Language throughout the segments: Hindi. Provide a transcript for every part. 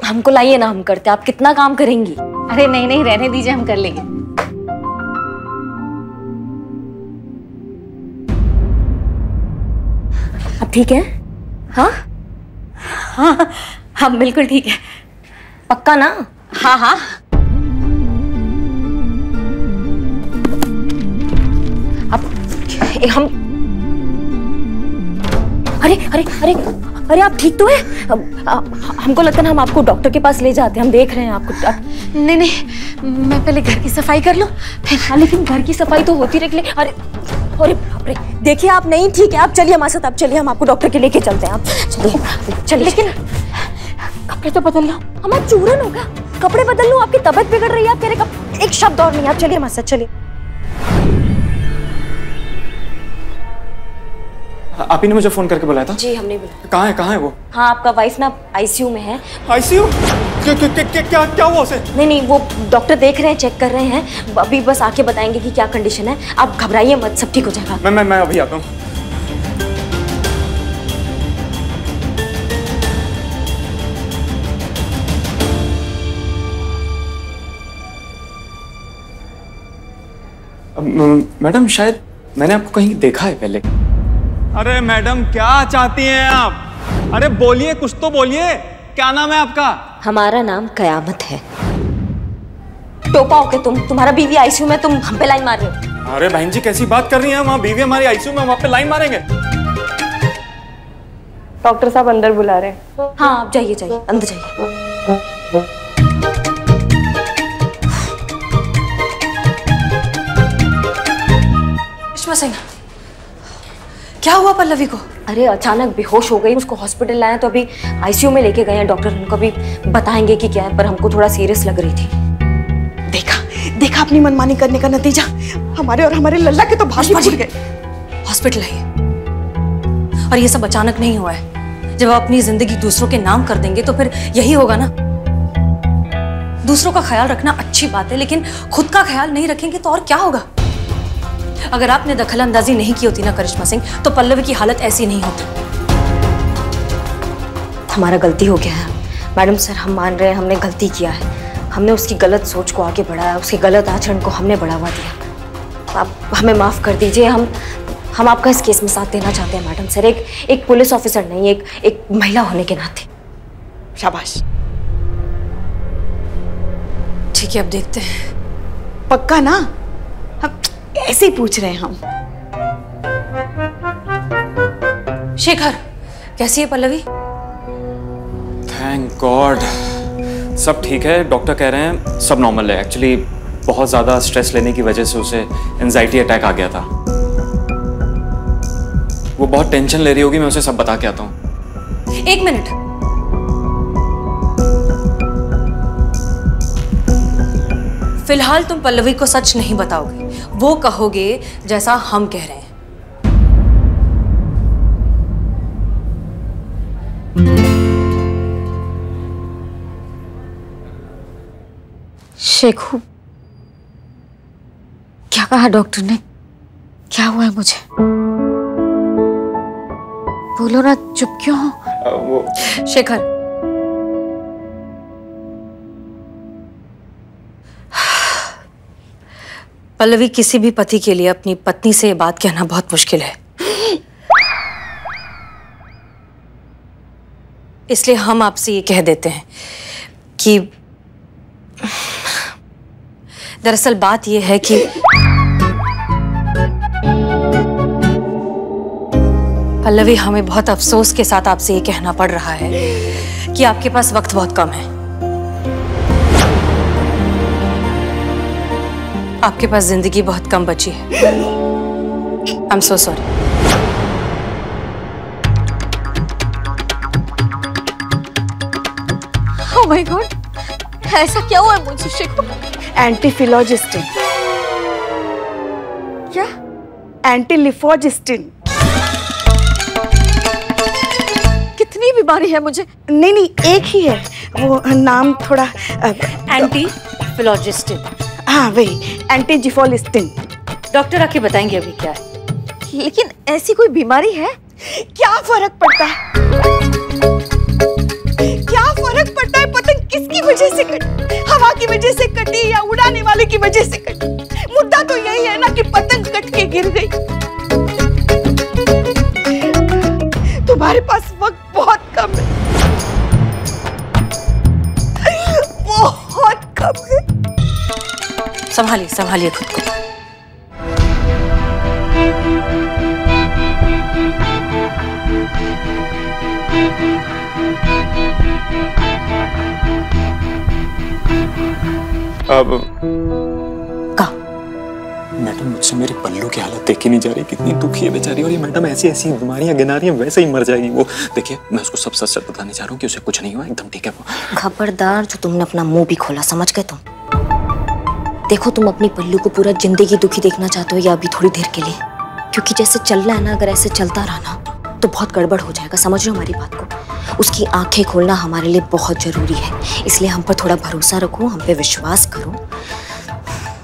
हमको लाइए ना, हम करते। आप कितना काम करेंगी? अरे नहीं नहीं, रहने दीजिए, हम कर लेंगे। अब ठीक है? हाँ हाँ हाँ बिल्कुल ठीक है। पक्का ना? हाँ हाँ। अब हम अरे अरे अरे अरे आप ठीक तो है? हमको लगता है ना हम आपको डॉक्टर के पास ले जाते हैं। हम देख रहे हैं आपको। नहीं नहीं, मैं पहले घर की सफाई कर लूं। हाँ लेकिन घर की सफाई तो होती रह। अरे अरे बाप रे, देखिए आप नहीं ठीक है। आप चलिए हमारे साथ, आप चलिए, हम आपको डॉक्टर के लेके चलते हैं। आप चलिए चलिए। लेकिन कपड़े तो बदल लो। हमारा चूरन होगा। कपड़े बदल लो, आपकी तबीयत बिगड़ रही है। आप कह रहे एक शब्द और नहीं। आप चलिए हमारे साथ, चलिए। आप ही ने मुझे फोन करके बुलाया था? जी हमने बुलाया। कहाँ है वो? हाँ आपका वाइफ ना आईसीयू में है। आईसीयू? क्या हुआ उसे? नहीं वो डॉक्टर देख रहे हैं, चेक कर रहे हैं। अभी बस आके बताएंगे कि क्या कंडीशन है। आप घबराइए मत, सब ठीक हो जाएगा। मैं अभी आता हूँ। मैडम शायद मैंने आपको कहीं देखा है पहले। अरे मैडम क्या चाहती हैं आप? अरे बोलिए, कुछ तो बोलिए। क्या नाम है आपका? हमारा नाम कयामत है। टोपा हो के तुम्हारा बीवी आईसीयू में, तुम हम पे लाइन मार रहे हो। अरे बहन जी कैसी बात कर रही हैं? वहाँ बीवी हमारी आईसीयू में, वहाँ पे लाइन मारेंगे? डॉक्टर साहब अंदर बुला रहे हैं। हाँ आप जाइए जाइए, अंदर जाइए। सिंह, क्या हुआ पल्लवी को? अरे अचानक बेहोश हो गई, उसको हॉस्पिटल लाया तो अभी आईसीयू में लेके गए हैं डॉक्टर। उनको भी बताएंगे कि क्या है, पर हमको थोड़ा सीरियस लग रही थी। देखा अपनी मनमानी करने का नतीजा। हमारे और हमारे लल्ला के तो भाषण फूट गए। हॉस्पिटल है और ये सब अचानक नहीं हुआ है। जब आप अपनी जिंदगी दूसरों के नाम कर देंगे तो फिर यही होगा ना। दूसरों का ख्याल रखना अच्छी बात है, लेकिन खुद का ख्याल नहीं रखेंगे तो और क्या होगा? अगर आपने दखल अंदाजी नहीं की होती ना करिश्मा सिंह, तो पल्लवी की हालत ऐसी नहीं होती। हमारा गलती हो गया है मैडम सर, हम मान रहे हैं हमने गलती किया है। हमने उसकी गलत सोच को आगे बढ़ाया, उसके गलत आचरण को हमने बढ़ावा दिया। आप हमें माफ कर दीजिए। हम आपका इस केस में साथ देना चाहते हैं मैडम सर, एक पुलिस ऑफिसर नहीं, एक महिला होने के नाते। शाबाश। ठीक है, अब देखते हैं। पक्का ना? हम ऐसे ही पूछ रहे हैं हम। शेखर, कैसी है पल्लवी? थैंक गॉड सब ठीक है। डॉक्टर कह रहे हैं सब नॉर्मल है। एक्चुअली बहुत ज़्यादा स्ट्रेस लेने की वजह से उसे एंजाइटी अटैक आ गया था। वो बहुत टेंशन ले रही होगी, मैं उसे सब बता के आता हूँ। एक मिनट, फिलहाल तुम पल्लवी को सच नहीं बताओगे, वो कहोगे जैसा हम कह रहे हैं। शेखू, क्या कहा डॉक्टर ने? क्या हुआ है मुझे? बोलो ना, चुप क्यों हो? शेखर, पल्लवी, किसी भी पति के लिए अपनी पत्नी से ये बात कहना बहुत मुश्किल है। इसलिए हम आपसे ये कह देते हैं कि दरअसल बात यह है कि पल्लवी, हमें बहुत अफसोस के साथ आपसे ये कहना पड़ रहा है कि आपके पास वक्त बहुत कम है। आपके पास जिंदगी बहुत कम बची है। I am so sorry. Oh my God, ऐसा क्या हुआ मुझे शेखू? एंटीफिलोजिस्टिन। क्या? एंटीलिफोजिस्टिन। कितनी बीमारी है मुझे? नहीं एक ही है, वो नाम थोड़ा एंटीफिलोजिस्टिन। हाँ वही, एंटीजिफोलिस्टिन। डॉक्टर आके बताएंगे अभी क्या है। लेकिन ऐसी कोई बीमारी है? क्या फर्क पड़ता है? क्या फर्क पड़ता है? पतंग वजह से कटी, हवा की वजह से कटी या उड़ाने वाले की वजह से कटी, मुद्दा तो यही है ना कि पतंग कट के गिर गई। तुम्हारे पास वक्त बहुत कम है, बहुत कम है। संभालिए संभालिए खुद को। अब का मैडम, मुझसे मेरी पल्लू की हालत देखी नहीं जा रही, कितनी दुखी है बेचारी। और ये मैडम ऐसी ऐसी बीमारियां गिना रही है, वैसे ही मर जाएगी वो। देखिए, मैं उसको सब सच सच बताने जा रहा हूँ कि उसे कुछ नहीं हुआ, एकदम ठीक है वो। खबरदार, जो तुमने अपना मुंह भी खोला, समझ गए तुम? देखो, तुम अपनी पल्लू को पूरा जिंदगी दुखी देखना चाहते हो या अभी थोड़ी देर के लिए? क्योंकि जैसे चल रहा है ना, अगर ऐसे चलता रहा ना तो बहुत गड़बड़ हो जाएगा। समझ रहे हो हमारी बात को? उसकी आंखें खोलना हमारे लिए बहुत जरूरी है, इसलिए हम पर थोड़ा भरोसा रखो, हम पे विश्वास करो।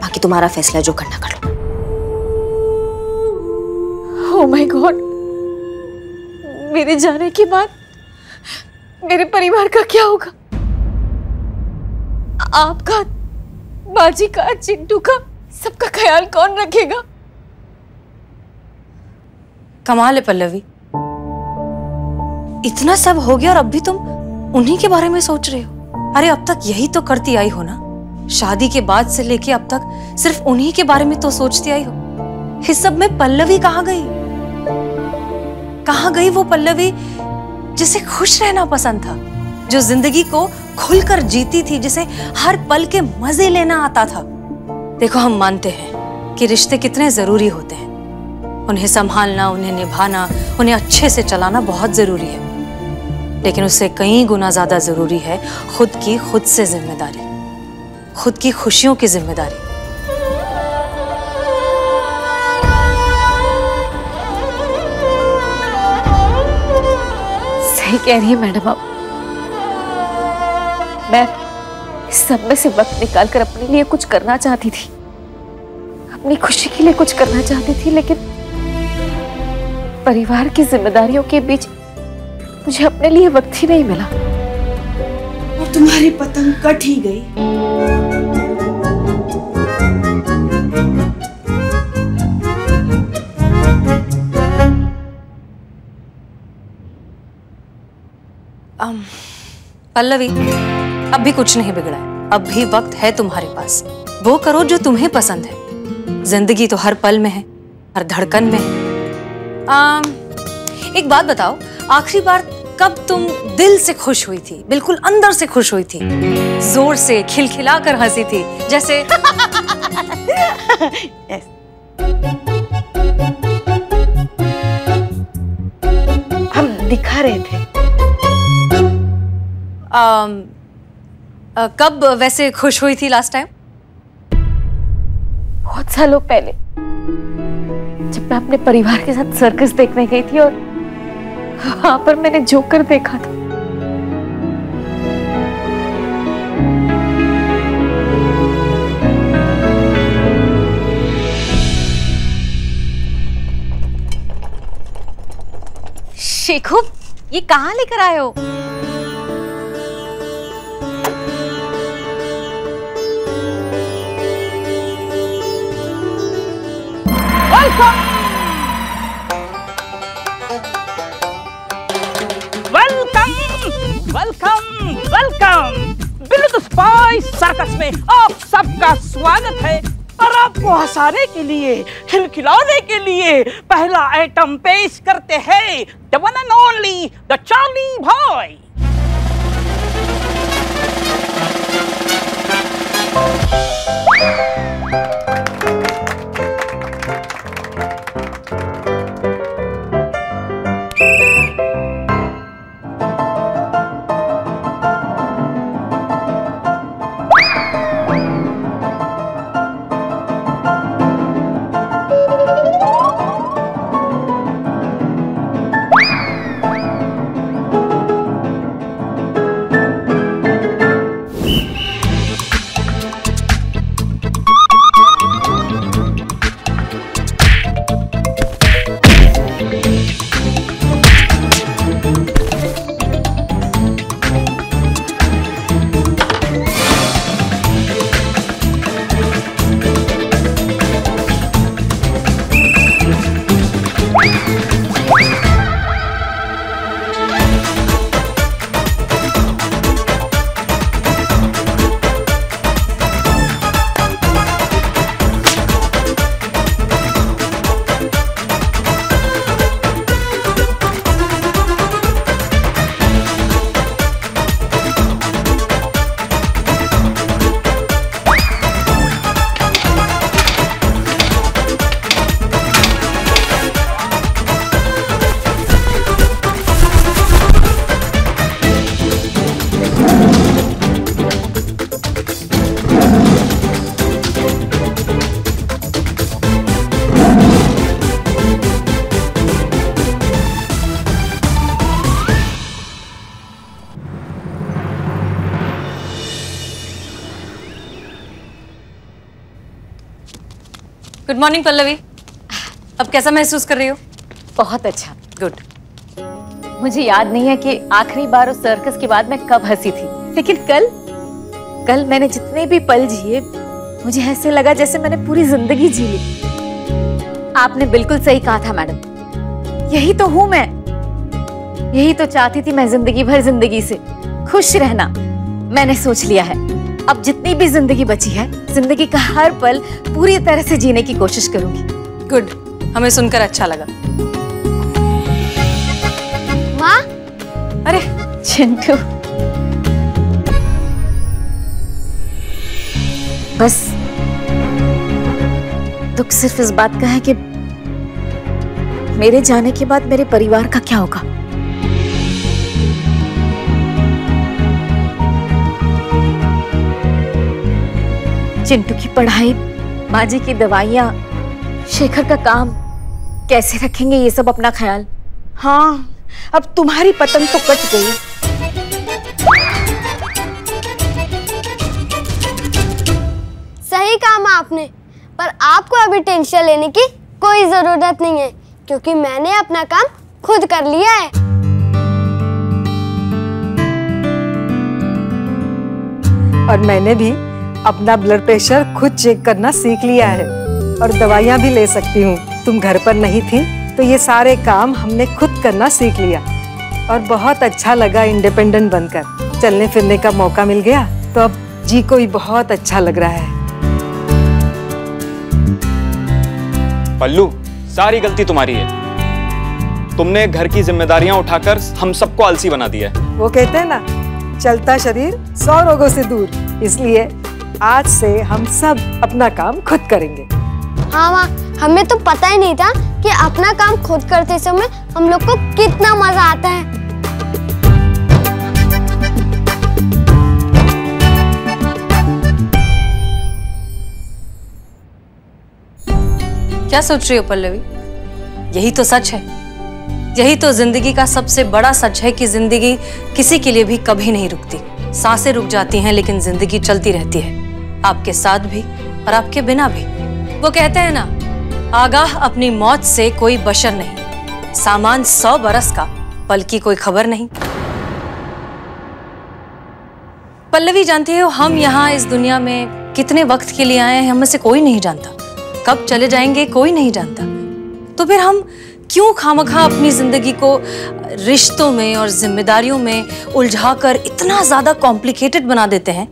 बाकी तुम्हारा फैसला जो करना कर लो। ओह माय गॉड, मेरे जाने के बाद मेरे परिवार का क्या होगा? आपका, बाजी का, चिंटू का, सबका ख्याल कौन रखेगा? कमाल है पल्लवी, इतना सब हो गया और अब भी तुम उन्हीं के बारे में सोच रहे हो। अरे अब तक यही तो करती आई हो ना, शादी के बाद से लेके अब तक सिर्फ उन्हीं के बारे में तो सोचती आई हो। इस सब में पल्लवी कहाँ गई? कहाँ गई वो पल्लवी जिसे खुश रहना पसंद था, जो जिंदगी को खुलकर जीती थी, जिसे हर पल के मजे लेना आता था? देखो, हम मानते हैं कि रिश्ते कितने जरूरी होते हैं, उन्हें संभालना, उन्हें निभाना, उन्हें अच्छे से चलाना बहुत जरूरी है, लेकिन उससे कई गुना ज्यादा जरूरी है खुद से जिम्मेदारी, खुद की खुशियों की जिम्मेदारी। सही कह रही है मैडम आप। मैं इस सब में से वक्त निकालकर अपने लिए कुछ करना चाहती थी, अपनी खुशी के लिए कुछ करना चाहती थी, लेकिन परिवार की जिम्मेदारियों के बीच मुझे अपने लिए वक्त ही नहीं मिला। और तुम्हारी पतंग कट ही गई। पल्लवी, अब भी कुछ नहीं बिगड़ा है, अब भी वक्त है तुम्हारे पास। वो करो जो तुम्हें पसंद है। जिंदगी तो हर पल में है, हर धड़कन में है। एक बात बताओ, आखिरी बार कब तुम दिल से खुश हुई थी, बिल्कुल अंदर से खुश हुई थी, जोर से खिलखिला कर हंसी थी, जैसे हम दिखा रहे थे। कब वैसे खुश हुई थी लास्ट टाइम? बहुत सालों पहले, जब मैं अपने परिवार के साथ सर्कस देखने गई थी और वहां पर मैंने जोकर देखा था। शेखू, ये कहाँ लेकर आए हो? Welcome welcome Billu the spice circus में आप सबका स्वागत है। और आपको हंसाने के लिए, खिलखिलाने के लिए पहला आइटम पेश करते हैं the one and only the Charlie boy. Good morning Pallavi. अब कैसा महसूस कर रही हो? बहुत अच्छा। गुड। मुझे याद नहीं है कि आखिरी बार उस सर्कस के बाद मैं कब हंसी थी, लेकिन कल मैंने जितने भी पल जिए मुझे ऐसे लगा जैसे मैंने पूरी जिंदगी जी ली। आपने बिल्कुल सही कहा था मैडम, यही तो हूं मैं, यही तो चाहती थी मैं जिंदगी भर जिंदगी से खुश रहना। मैंने सोच लिया है अब जितनी भी जिंदगी बची है, जिंदगी का हर पल पूरी तरह से जीने की कोशिश करूंगी। गुड, हमें सुनकर अच्छा लगा। माँ, अरे चिंटू, बस दुख सिर्फ इस बात का है कि मेरे जाने के बाद मेरे परिवार का क्या होगा। चिंटू की पढ़ाई, माँ जी की दवाइयाँ, शेखर का काम, कैसे रखेंगे ये सब अपना ख्याल। हाँ, अब तुम्हारी पतंग तो कट गई। सही कहा माँ आपने, पर आपको अभी टेंशन लेने की कोई जरूरत नहीं है, क्योंकि मैंने अपना काम खुद कर लिया है। और मैंने भी अपना ब्लड प्रेशर खुद चेक करना सीख लिया है और दवाइयाँ भी ले सकती हूँ। तुम घर पर नहीं थी तो ये सारे काम हमने खुद करना सीख लिया और बहुत अच्छा लगा इंडिपेंडेंट बनकर। चलने फिरने का मौका मिल गया तो अब जी को भी बहुत अच्छा लग रहा है। पल्लू, सारी गलती तुम्हारी है। तुमने घर की जिम्मेदारियां उठाकर हम सबको आलसी बना दिया है। वो कहते हैं ना, चलता शरीर 100 रोगों से दूर। इसलिए आज से हम सब अपना काम खुद करेंगे। हाँ माँ, हमें तो पता ही नहीं था कि अपना काम खुद करते समय हम लोग को कितना मजा आता है। क्या सोच रही हो पल्लवी? यही तो सच है, यही तो जिंदगी का सबसे बड़ा सच है कि जिंदगी किसी के लिए भी कभी नहीं रुकती। सांसें रुक जाती हैं लेकिन जिंदगी चलती रहती है, आपके साथ भी और आपके बिना भी। वो कहते हैं ना, आगाह अपनी मौत से कोई बशर नहीं, सामान 100 बरस का, पल की कोई खबर नहीं। पल्लवी, जानती हो हम यहाँ इस दुनिया में कितने वक्त के लिए आए हैं, हम में से कोई नहीं जानता। कब चले जाएंगे कोई नहीं जानता। तो फिर हम क्यों खामखा अपनी जिंदगी को रिश्तों में और जिम्मेदारियों में उलझाकर इतना ज्यादा कॉम्प्लिकेटेड बना देते हैं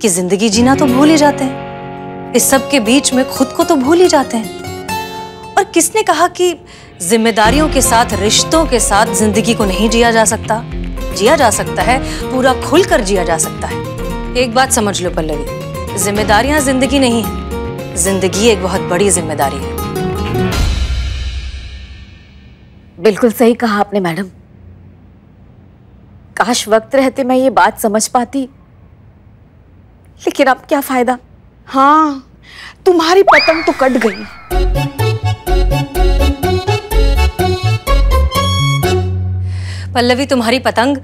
कि जिंदगी जीना तो भूल ही जाते हैं। इस सब के बीच में खुद को तो भूल ही जाते हैं। और किसने कहा कि जिम्मेदारियों के साथ, रिश्तों के साथ जिंदगी को नहीं जिया जा सकता? जिया जा सकता है, पूरा खुलकर जिया जा सकता है। एक बात समझ लो पल्लवी, जिम्मेदारियां जिंदगी नहीं है, जिंदगी एक बहुत बड़ी जिम्मेदारी है। बिल्कुल सही कहा आपने मैडम। काश वक्त रहते मैं ये बात समझ पाती, लेकिन अब क्या फायदा। हाँ, तुम्हारी पतंग तो कट गई। पल्लवी, तुम्हारी पतंग,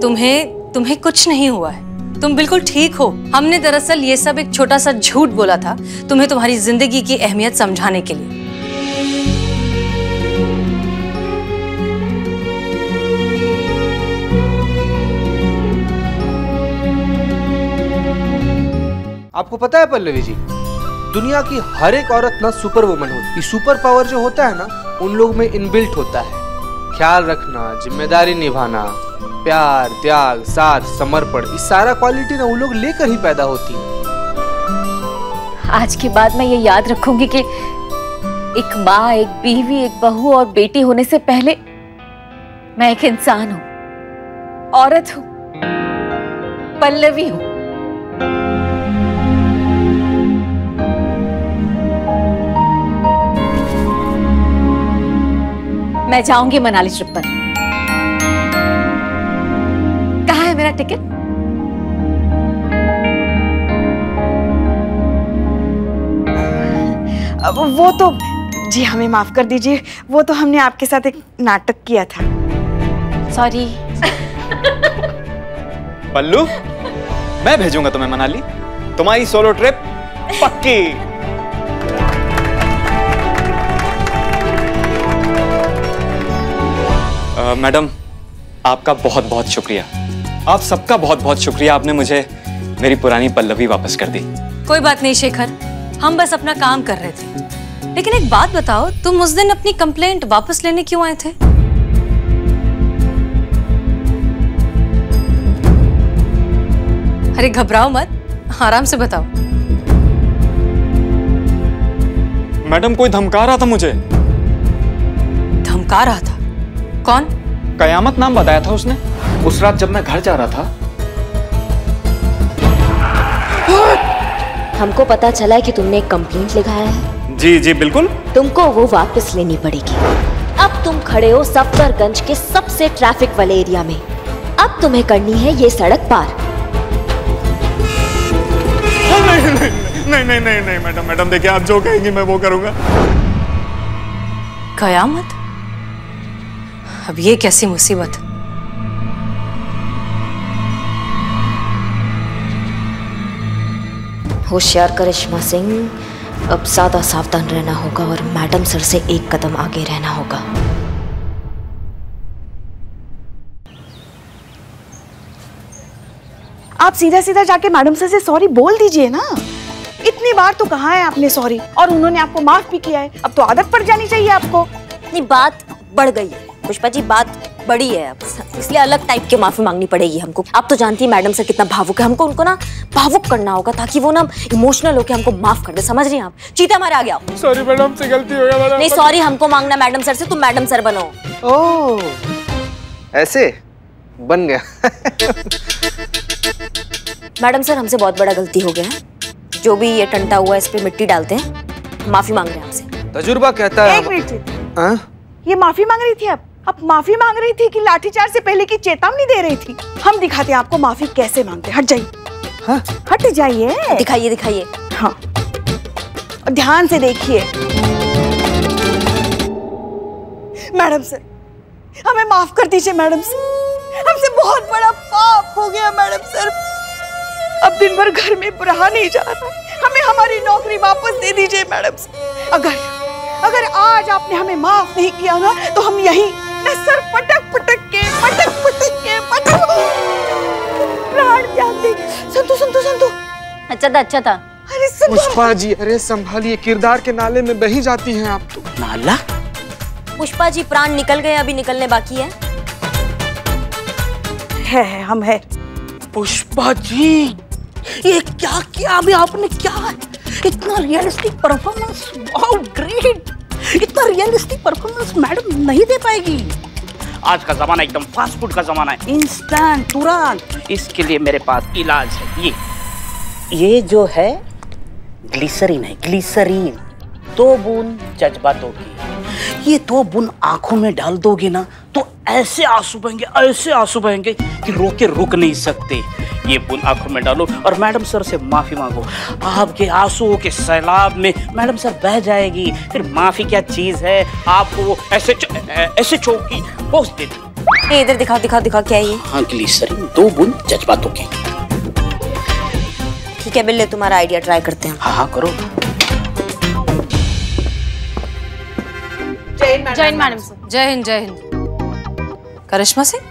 तुम्हें कुछ नहीं हुआ है, तुम बिल्कुल ठीक हो। हमने दरअसल ये सब एक छोटा सा झूठ बोला था तुम्हें तुम्हारी जिंदगी की अहमियत समझाने के लिए। आपको पता है पल्लवी जी, दुनिया की हर एक औरत ना सुपर वुमन होती है। सुपर पावर जो होता है ना, उन लोग में इनबिल्ट होता है। ख्याल रखना, जिम्मेदारी निभाना, प्यार, त्याग, साथ, समर्पण, इस सारा क्वालिटी ना वो लोग लेकर ही पैदा होती है। आज के बाद मैं ये याद रखूंगी कि एक माँ, एक बीवी, एक बहू और बेटी होने से पहले मैं एक इंसान हूं, औरत हूं, पल्लवी हूं। मैं जाऊंगी मनाली ट्रिप पर। कहाँ है मेरा टिकट? वो तो जी हमें माफ कर दीजिए, वो तो हमने आपके साथ एक नाटक किया था। सॉरी। पल्लू, मैं भेजूंगा तुम्हें मनाली। तुम्हारी सोलो ट्रिप पक्की। मैडम, आपका बहुत बहुत शुक्रिया। आप सबका बहुत बहुत शुक्रिया, आपने मुझे मेरी पुरानी पल्लवी वापस कर दी। कोई बात नहीं शेखर, हम बस अपना काम कर रहे थे। लेकिन एक बात बताओ, तुम उस दिन अपनी कंप्लेंट वापस लेने क्यों आए थे? अरे घबराओ मत, आराम से बताओ। मैडम, कोई धमका रहा था मुझे। धमका रहा था? कौन? कयामत नाम बताया था उसने उस रात जब मैं घर जा रहा था। हमको पता चला है कि तुमने एक कंप्लेंट लिखाया है। जी जी बिल्कुल। तुमको वो वापस लेनी पड़ेगी। अब तुम खड़े हो सफदरगंज के सबसे ट्रैफिक वाले एरिया में। अब तुम्हें करनी है ये सड़क पार। नहीं मैडम देखिए, आप जो कहेंगी मैं वो करूंगा। कयामत? अब ये कैसी मुसीबत? होशियार करिश्मा सिंह, अब ज्यादा सावधान रहना होगा और मैडम सर से एक कदम आगे रहना होगा। आप सीधा सीधा जाके मैडम सर से सॉरी बोल दीजिए ना। इतनी बार तो कहा है आपने सॉरी, और उन्होंने आपको माफ भी किया है। अब तो आदत पड़ जानी चाहिए आपको। नहीं, बात बढ़ गई है पुष्पा जी, बात बड़ी है अब, इसलिए अलग टाइप की माफी मांगनी पड़ेगी हमको। आप तो जानती है मैडम सर कितना भावुक है, हमको उनको ना भावुक करना होगा ताकि वो ना इमोशनल होकर हमको माफ कर दे। समझ रही हैं आप? चीते हमारे आ गया। सॉरी मैडम, से गलती हो गया। नहीं, सॉरी हमको मांगना मैडम सर से। तुम मैडम सर बनो। ओह, ऐसे बन गया। मैडम सर, हमसे बहुत बड़ा गलती हो गया है। जो भी ये टंटा हुआ है इस पे मिट्टी डालते हैं। माफी मांग रहे हैं आपसे। तजुर्बा कहता है। एक मिनट, ये माफी मांग रही थी आप माफी मांग रही थी कि लाठीचार्ज से पहले की चेतावनी दे रही थी? हम दिखाते हैं आपको माफी कैसे मांगते। हट जाइए। हाँ? हट जाइए। दिखाइए। हाँ, ध्यान से देखिए। मैडम सर, हमें माफ कर दीजिए मैडम सर। हमसे बहुत बड़ा पाप हो गया मैडम सर। अब दिन भर घर में रहा नहीं जा रहा। हमें हमारी नौकरी वापस दे दीजिए मैडम सर। अगर आज आपने हमें माफ नहीं किया ना, तो हम यही सर पटक के प्राण त्याग देंगे। संतु। अच्छा था। अरे पुष्पा जी, अरे संभालिए, किरदार के नाले में बही जाती हैं आप तो। नाला? पुष्पा जी, प्राण निकल गए, अभी निकलने बाकी है। हम है। पुष्पा जी, ये क्या किया अभी आपने? क्या इतना रियलिस्टिक परफॉर्मेंस, वाओ ग्रेट। इतना रियलिस्टिक परफॉर्मेंस मैडम नहीं दे पाएगी। आज का जमाना एकदम फास्ट फूड का जमाना है, इंस्टेंट, तुरंत। इसके लिए मेरे पास इलाज है। ये जो है ग्लिसरीन है, ग्लिसरीन। 2 बूंद जज्बातों की, ये 2 बूंद आंखों में डाल दोगे ना तो ऐसे आंसू बहेंगे कि रोके रुक नहीं सकते। ये बूंद आंखों में डालो और मैडम सर से माफी मांगो। आपके आंसुओं के सैलाब में मैडम सर बह जाएगी। फिर माफी क्या चीज है, आपको ऐसे चौकी पोंछ देती। इधर दिखाओ क्या है ये? हाँ, ग्लिसरीन, 2 बूंद जज्बातों की। ठीक है बिल्ले, तुम्हारा आइडिया ट्राई करते हैं। हाँ करो। जय हिंद मैडम सर। जय हिंद। करिश्मा सिंह,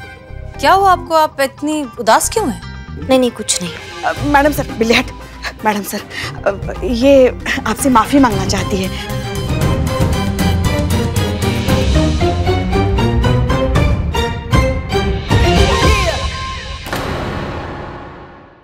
क्या हुआ आपको? आप इतनी उदास क्यों हैं? नहीं कुछ नहीं। मैडम सर, बिल्ले हट। मैडम सर, ये आपसे माफी मांगना चाहती है।